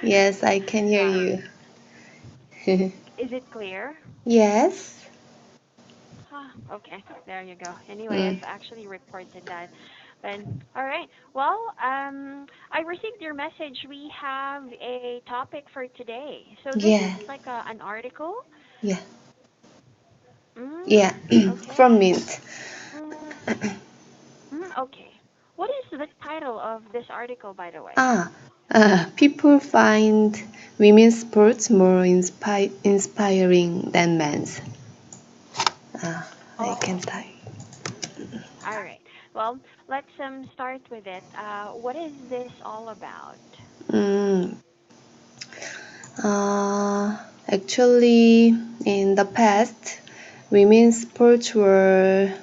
Yes, I can hear Wow. you. Is it clear? Yes. Ah, okay, there you go. Anyway, Mm. I've actually reported that. But all right. Well, I received your message. We have a topic for today. So this is Yeah. like an article. Yeah. Yeah. Mm, From okay. Mint. Mm, okay. What is the title of this article, by the way? Ah, people find women's sports more inspiring than men's. I can Oh, type. all right. Well, let's start with it. What is this all about? Mm, actually, in the past, women's sports were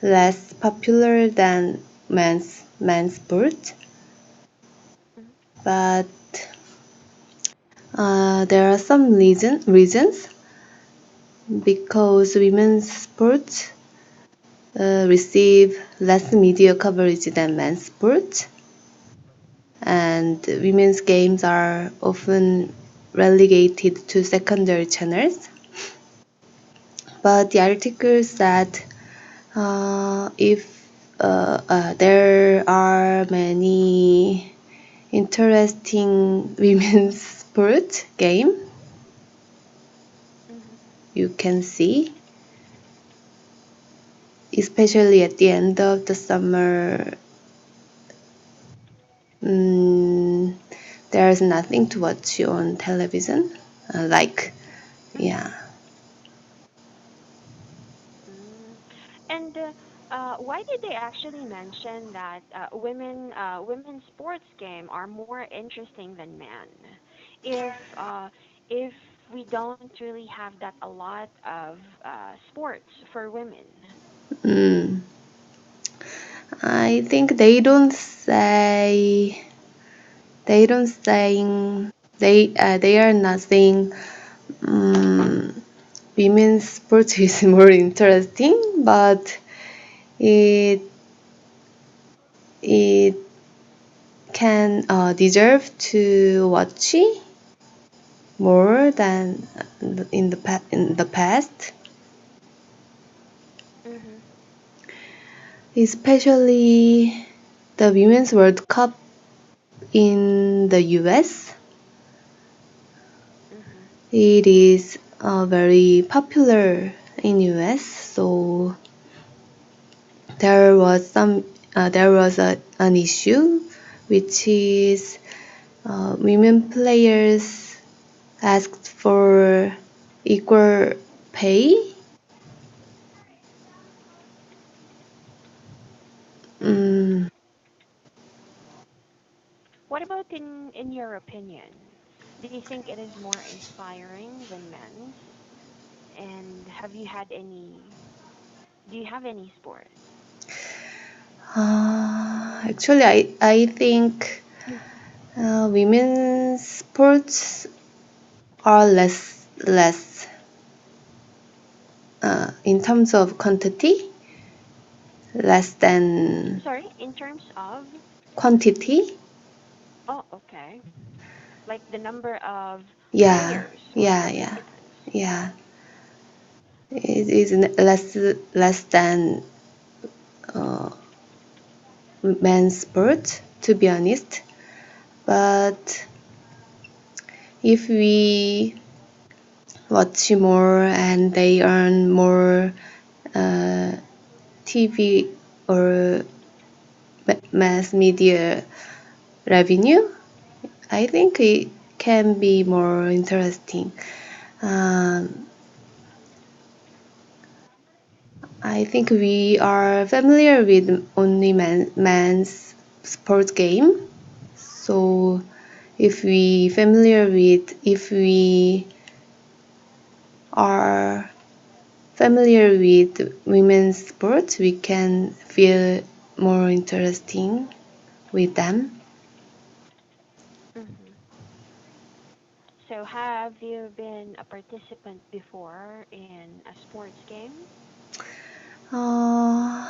less popular than men's sports, Mhm. but there are some reasons because women's sports receive less media coverage than men's sports, and women's games are often relegated to secondary channels. But the article said if there are many interesting women's sport game Mhm. you can see, especially at the end of the summer. Mm, there's nothing to watch on television. Like, yeah. Mhm. Mm. And why did they actually mention that women's sports game are more interesting than men? If we don't really have that a lot of sports for women. Mm, I think they are not saying women's sports is more interesting, but it it can deserve to watch more than in the past, Mhm. especially the Women's World Cup in the US. Mhm. It is very popular in US, so there was an issue, which is women players asked for equal pay. Mm, What about in your opinion? Do you think it is more inspiring than men's? And do you have any sport? actually, I think women's sports are less in terms of quantity, less than Sorry, in terms of quantity. oh, okay. Like the number of Yeah, players or yeah, yeah, participants. yeah. It is less than uh, men's sport, to be honest. But if we watch more and they earn more uh, TV or mass media revenue, I think it can be more interesting. Um, I think we are familiar with only men's sports game. So if we are familiar with women's sports, we can feel more interesting with them. Hmm. So have you been a participant before in a sports game? Uh,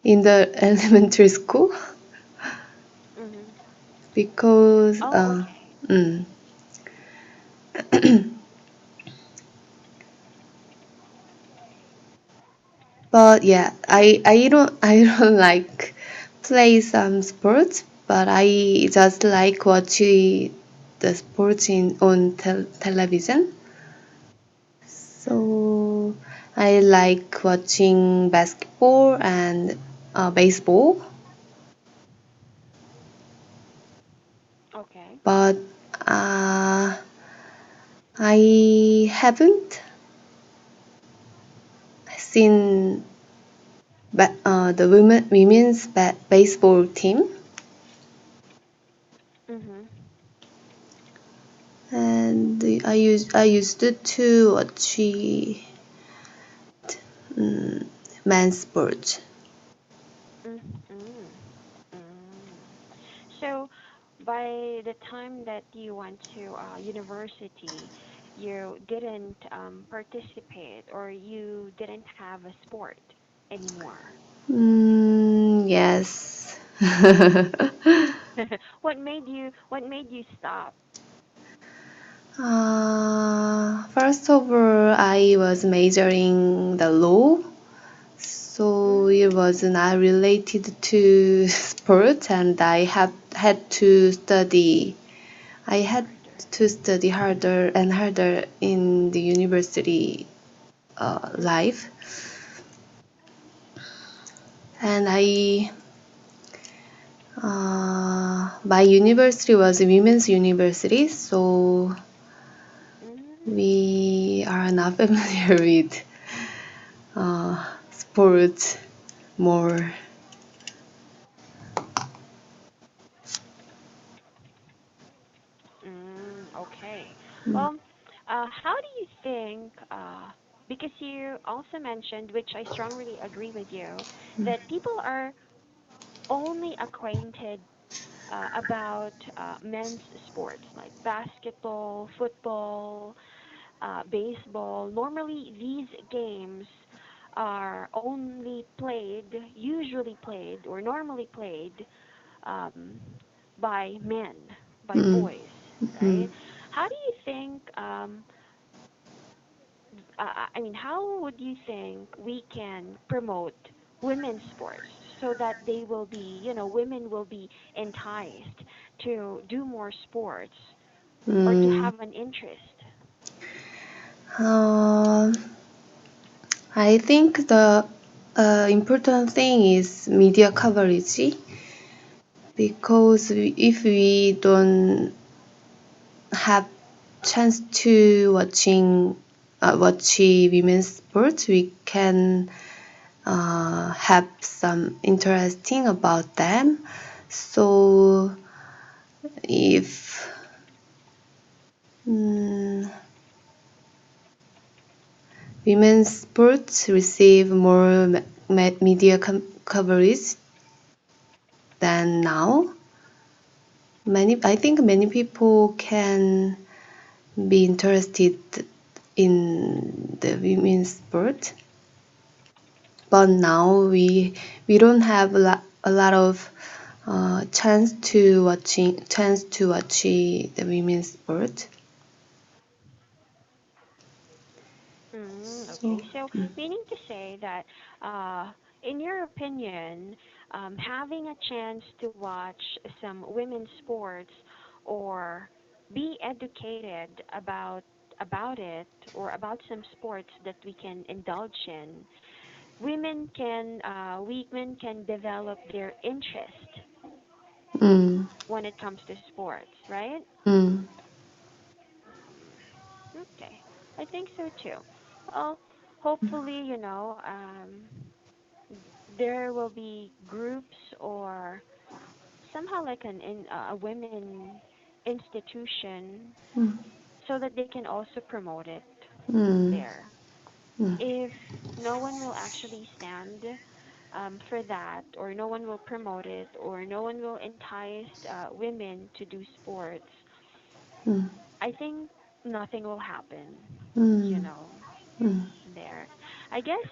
in the elementary school, Hmm. because Oh, okay. mm, but yeah, I don't like play some sports, but I just like watching the sports in on television. Mm-hmm. So I like watching basketball and baseball, Okay. but uh, I haven't seen the women's baseball team, Mm-hmm. and I used to watch um, men's sports. Mm-hmm. Mm. So, by the time that you went to university, you didn't participate or you didn't have a sport anymore. Yes. What made you stop? First of all, I was majoring the law, so it Mm, was not related to sport, and I have had to study. I had harder. to study harder and harder in the university Mm-hmm. life, and my university was a women's university, so Mm, we are not familiar with sports more. okay. Mm, Well, how do you think, because you also mentioned, which I strongly agree with you, mm, that people are only acquainted about men's sports like basketball, football, baseball. Normally, these games are only played, usually played, or normally played um, by men, by mm, boys, mm, right? How do you think? I mean, how would you think we can promote women's sports so that they will be, women will be enticed to do more sports or to mm. have an interest? Uh, I think the important thing is media coverage because if we don't have chance to watch women's sports, we can have some interesting about them. So if mm, women's sports receive more media coverage than now, I think many people can be interested in the women's sport. But now we don't have a lot of chance to watch the women's sport. So Okay, so meaning to say that, in your opinion, having a chance to watch some women's sports or be educated about it or about some sports that we can indulge in, women can develop their interest mm, when it comes to sports, right? mm, Okay, I think so too. Well, hopefully, there will be groups or somehow like a women institution mm, so that they can also promote it mm, there. mm, If no one will actually stand for that, or no one will promote it, or no one will entice women to do sports, mm, I think nothing will happen, you mm, know, mm, there. I guess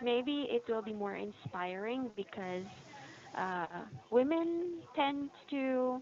maybe it will be more inspiring because women tend to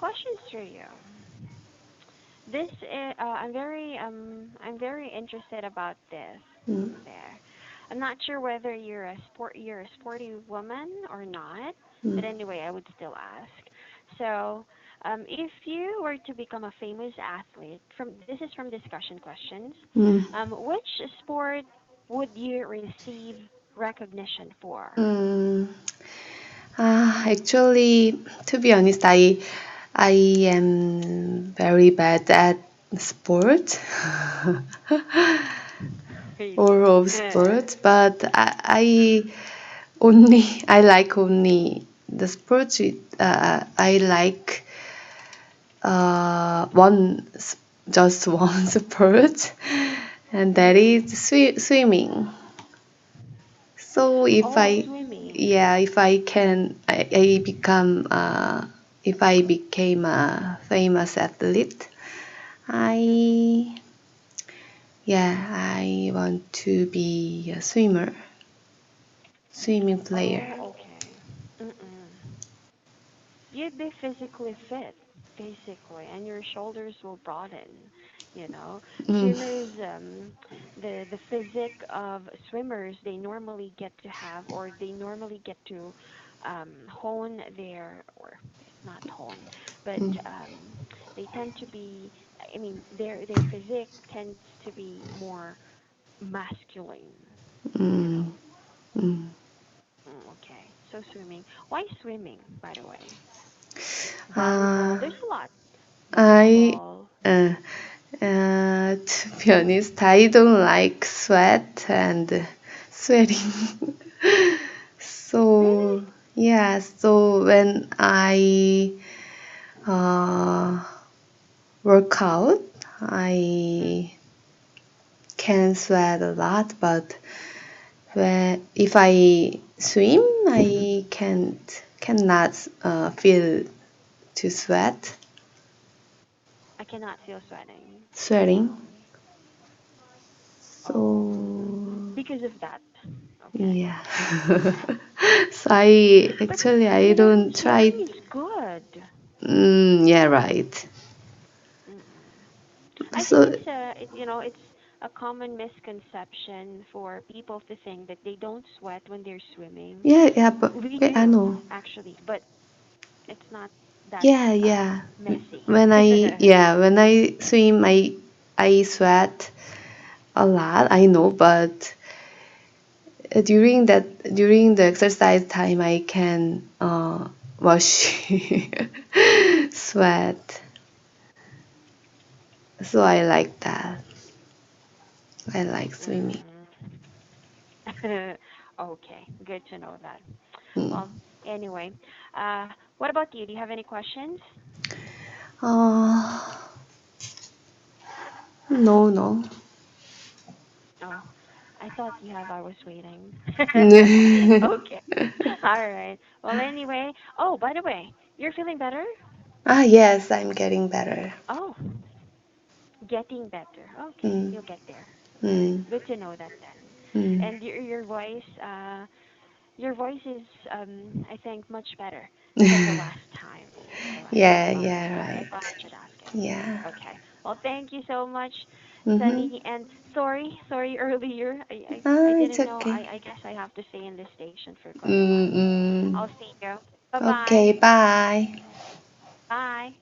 questions for you. This is, I'm very interested about this. Mm, There, I'm not sure whether you're a sporty woman or not, mm, but anyway, I would still ask. So, if you were to become a famous athlete, from this is from discussion questions, mm, which sport would you receive recognition for? mm. Actually, to be honest, I am very bad at sport. Or Really? of sports, but I like only the sports. I like one just one sport, and that Mm-mm. is swimming. So Oh, swimming. if I can, I become, if I became a famous athlete, Mm-mm. I, yeah, I want to be a swimming player. Oh, okay. Mm-mm. You'd be physically fit, basically, and your shoulders will broaden. You know, Mm, swimmers, the physique of swimmers, they normally get to have, or they normally get to hone their, or not hone, but mm, they tend to be. I mean, their physique tends to be more masculine. You mm, know. mm. Okay. So swimming. Why swimming, by the way? Uh, Volleyball. There's a lot. I, Volleyball. uh, to be honest, I don't like sweat and sweating. Really? So, yeah, so when I uh, work out, Mm. I can sweat a lot, but if I swim, I cannot feel to I cannot feel sweating. sweating. Oh, So because of that. Okay. yeah. So I But don't try. sweating is good. Yeah, right. Mm-mm. I think So it's it's a common misconception for people to think that they don't sweat when they're swimming. yeah, but We wait, I do, know. actually, but it's not that Yeah. messy. When I swim, I sweat a lot. I know, but during the exercise time, I can wash sweat. So I like that. I like swimming. Mm. Okay, good to know that. Mm. Well, anyway, what about you? Do you have any questions? Uh, no, no. Oh, I thought you have. I was waiting. Ah, Okay. All right. Well, anyway. Oh, by the way, you're feeling better? yes, I'm getting better. Oh, getting better. Okay, Mm, you'll get there. All right. mm, Good to know that then. mm. And your voice is I think much better than the last time. All right. All right. Yeah, I right. thought I should ask it. Yeah. Okay. Well, thank you so much, Mm-hmm. Sunny. And sorry earlier. I It's didn't know. okay. I guess I have to stay in this station for quite a while. Mm-mm. I'll see you. Bye-bye. Okay, bye. Bye.